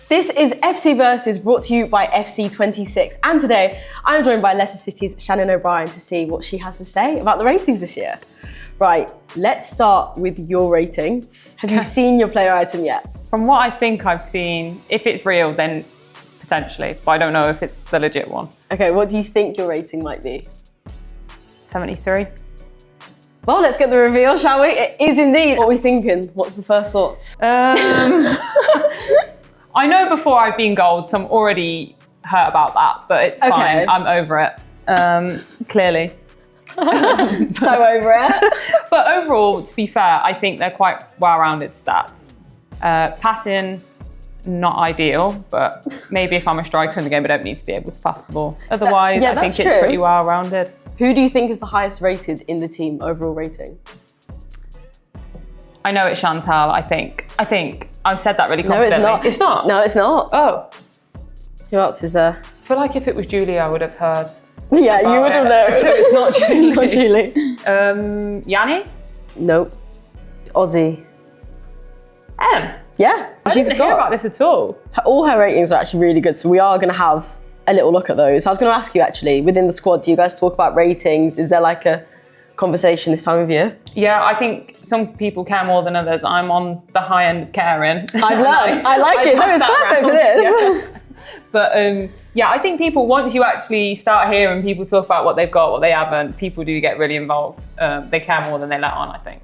This is FC Versus, brought to you by FC26. And today, I'm joined by Leicester City's Shannon O'Brien to see what she has to say about the ratings this year. Right, let's start with your rating. Have you seen your player item yet? From what I think I've seen, if it's real, then potentially, but I don't know if it's the legit one. Okay, what do you think your rating might be? 73. Well, let's get the reveal, shall we? It is indeed. What are we thinking? What's the first thoughts? I know before I've been gold, so I'm already hurt about that, but it's fine. I'm over it, clearly. So over it. But overall, to be fair, I think they're quite well-rounded stats. Passing, not ideal, but maybe if I'm a striker in the game, I don't need to be able to pass the ball. Otherwise, I think it's pretty well-rounded. Who do you think is the highest rated in the team, overall rating? I know it's Chantal, I think. I've said that really confidently. No, it's not. It's not? No, it's not. Oh. Who else is there? I feel like if it was Julie, I would have heard. Yeah, you would have known. So it's not Julie. Not Julie. Yanni? Nope. Aussie. Yeah. I didn't hear about this at all. All her ratings are actually really good, so we are going to have a little look at those. I was going to ask you actually, within the squad, do you guys talk about ratings? Is there like a conversation this time of year? Yeah, I think some people care more than others. I'm on the high end of caring. I've learned. I like it. No, it's perfect for this. Yeah. But yeah, I think people, once you actually start hearing people talk about what they've got, what they haven't, people do get really involved. They care more than they let on, I think.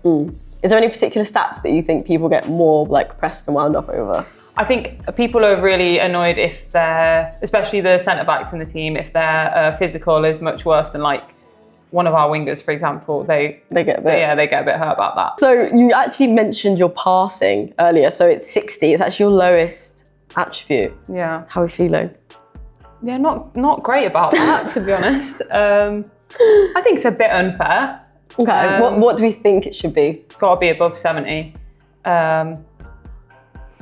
Is there any particular stats that you think people get more like pressed and wound up over? I think people are really annoyed if they're, especially the centre-backs in the team, if their physical is much worse than like one of our wingers, for example. They get a bit hurt about that. So you actually mentioned your passing earlier. So it's 60. It's actually your lowest attribute. Yeah. How are you feeling? Yeah, not great about that, to be honest. I think it's a bit unfair. Okay. What do we think it should be? It's got to be above 70.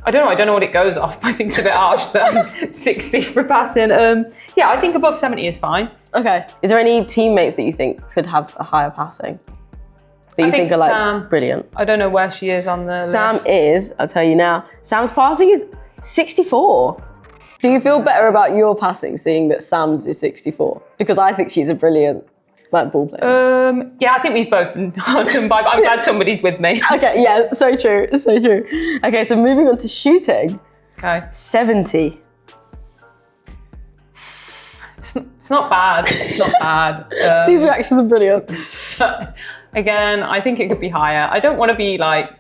I don't know what it goes off, but I think it's a bit harsh that 60 for passing. Yeah, I think above 70 is fine. Okay. Is there any teammates that you think could have a higher passing? That you think are like Sam, brilliant? I don't know where she is on the list. Sam is, I'll tell you now, Sam's passing is 64. Do you feel better about your passing seeing that Sam's is 64? Because I think she's a brilliant ball player. Yeah, I think we've both been hard done by, but I'm glad somebody's with me. Okay, yeah, so true. Okay, so moving on to shooting. Okay. 70. It's not bad. It's not bad. These reactions are brilliant. Again, I think it could be higher. I don't want to be like,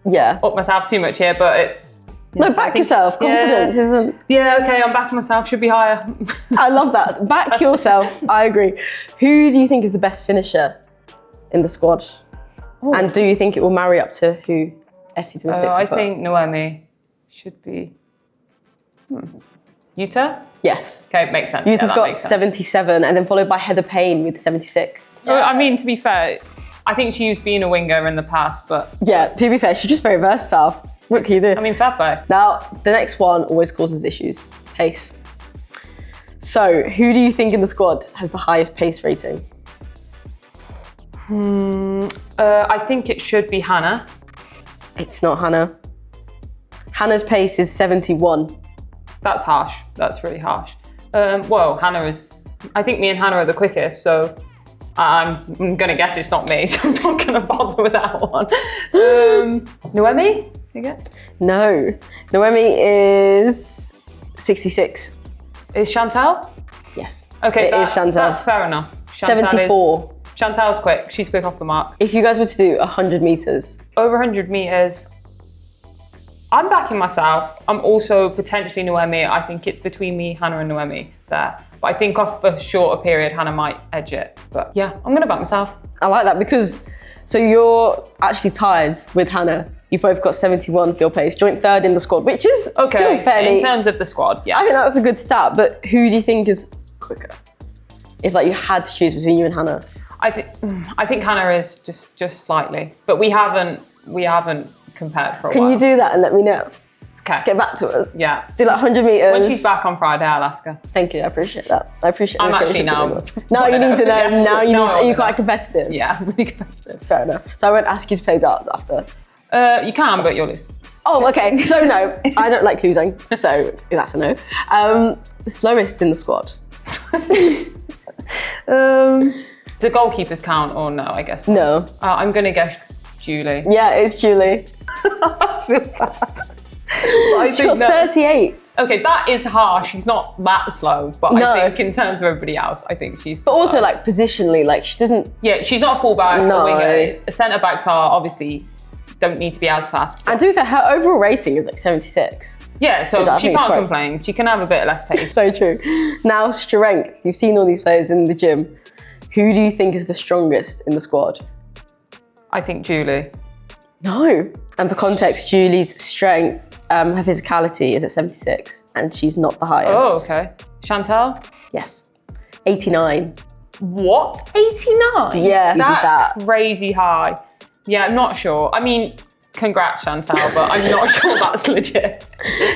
up myself too much here, but it's... No, back yourself. Confidence isn't... Yeah, okay, I'm backing myself. Should be higher. I love that. Back yourself. I agree. Who do you think is the best finisher in the squad? Ooh. And do you think it will marry up to who FC26 I think Noemi should be... Yuta? Yes. Okay, makes sense. Yuta's got 77 and then followed by Heather Payne with 76. Yeah. I mean, to be fair, I think she's been a winger in the past, but... Yeah, to be fair, she's just very versatile. What can you do? I mean, fair play. Now, the next one always causes issues. Pace. So, who do you think in the squad has the highest pace rating? I think it should be Hannah. It's not Hannah. Hannah's pace is 71. That's harsh. That's really harsh. Well, Hannah is... I think me and Hannah are the quickest, so I'm going to guess it's not me, so I'm not going to bother with that one. Noemi? No. Noemi is 66. Is Chantal? Yes. Okay, it is Chantal. That's fair enough. 74. Chantal's quick. She's quick off the mark. If you guys were to do 100 metres. Over 100 metres, I'm backing myself. I'm also potentially Noemi. I think it's between me, Hannah and Noemi there. But I think off a shorter period, Hannah might edge it. But yeah, I'm going to back myself. I like that because, so you're actually tied with Hannah. You've both got 71 for your pace, joint third in the squad, which is still fairly... In terms of the squad, yeah. I think that's a good stat, but who do you think is quicker? If like you had to choose between you and Hannah? I think Hannah is just slightly, but we haven't compared for a while. Can you do that and let me know? Okay. Get back to us. Yeah. Do like 100 metres. When she's back on Friday, I'll ask her. Thank you, I appreciate that. I'm actually now. Now you need to know. Yes. Now you need to, are you quite competitive? Yeah, really competitive. Fair enough. So I won't ask you to play darts after. You can, but you'll lose. Oh, okay. So no, I don't like losing. So that's a no. The slowest in the squad. Do goalkeepers count or no? I guess not. No. I'm gonna guess Julie. Yeah, it's Julie. I feel bad. She's got 38. Okay, that is harsh. She's not that slow, but No. I think in terms of everybody else, I think she's. But also slow. like positionally, like she doesn't. Yeah, she's not a fullback. No. A winger. Centre backs are obviously don't need to be as fast. And to be fair, her overall rating is like 76. Yeah, so I she think it's can't great. complain. She can have a bit less pace. So true. Now strength. You've seen all these players in the gym. Who do you think is the strongest in the squad? I think Julie. No. And for context, Julie's strength, her physicality is at 76, and she's not the highest. Oh, okay. Chantal? Yes. 89. What? 89? Yeah, that's that. crazy high. Yeah, I'm not sure. I mean, congrats, Chantal, but I'm not sure that's legit.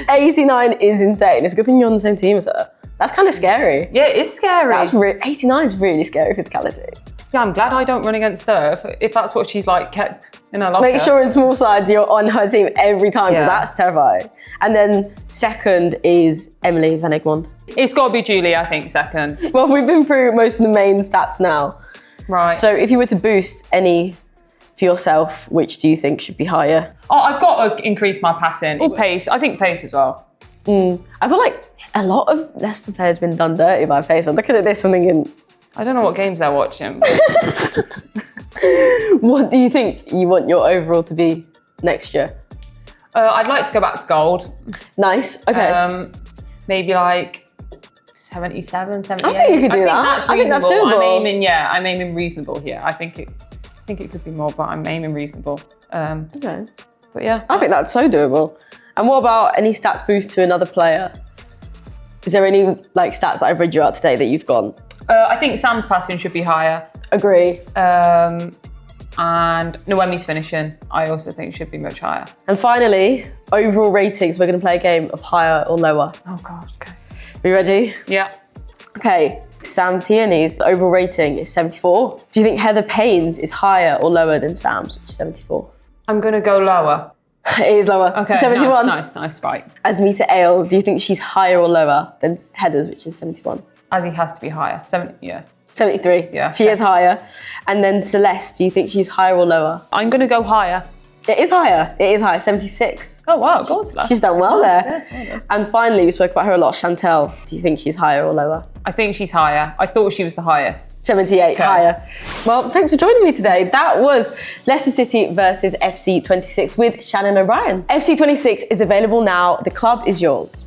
89 is insane. It's a good thing you're on the same team as her. That's kind of scary. Yeah, it is scary. 89 is really scary physicality. Yeah, I'm glad I don't run against her if that's what she's like kept in her locker. Make sure in small sides you're on her team every time, because Yeah. that's terrifying. And then second is Emily Van Egmond. It's got to be Julie, I think, second. Well, we've been through most of the main stats now. Right. So if you were to boost any for yourself, which do you think should be higher? Oh, I've got to increase my passing. Or pace. I think pace as well. I feel like a lot of Leicester players have been done dirty by pace. I'm looking at this, I'm thinking, I don't know what games they're watching. what do you think you want your overall to be next year? I'd like to go back to gold. Nice, okay. Maybe like 77, 78. I think you could do that. I think that's doable. I'm aiming reasonable here. I think it could be more, but I'm aiming reasonable. Okay. But yeah. I think that's so doable. And what about any stats boost to another player? Is there any like stats that I've read you out today that you've gone? I think Sam's passing should be higher. Agree. And Noemi's finishing, I also think should be much higher. And finally, overall ratings. We're going to play a game of higher or lower. Oh God, okay. Are you ready? Yeah. Okay, Sam Tierney's overall rating is 74. Do you think Heather Payne's is higher or lower than Sam's, which is 74? I'm gonna go lower. It is lower. Okay, 71. Nice, right. Asmita Ale, do you think she's higher or lower than Heather's, which is 71? I think it has to be higher. 73. Yeah. She is higher. And then Celeste, do you think she's higher or lower? I'm gonna go higher. It is higher. It is higher, 76. Oh wow, go on, Celeste. She's done well there. Yeah. And finally, we spoke about her a lot, Chantel. Do you think she's higher or lower? I think she's higher. I thought she was the highest. 78, Okay. higher. Well, thanks for joining me today. That was Leicester City versus FC 26 with Shannon O'Brien. FC 26 is available now. The club is yours.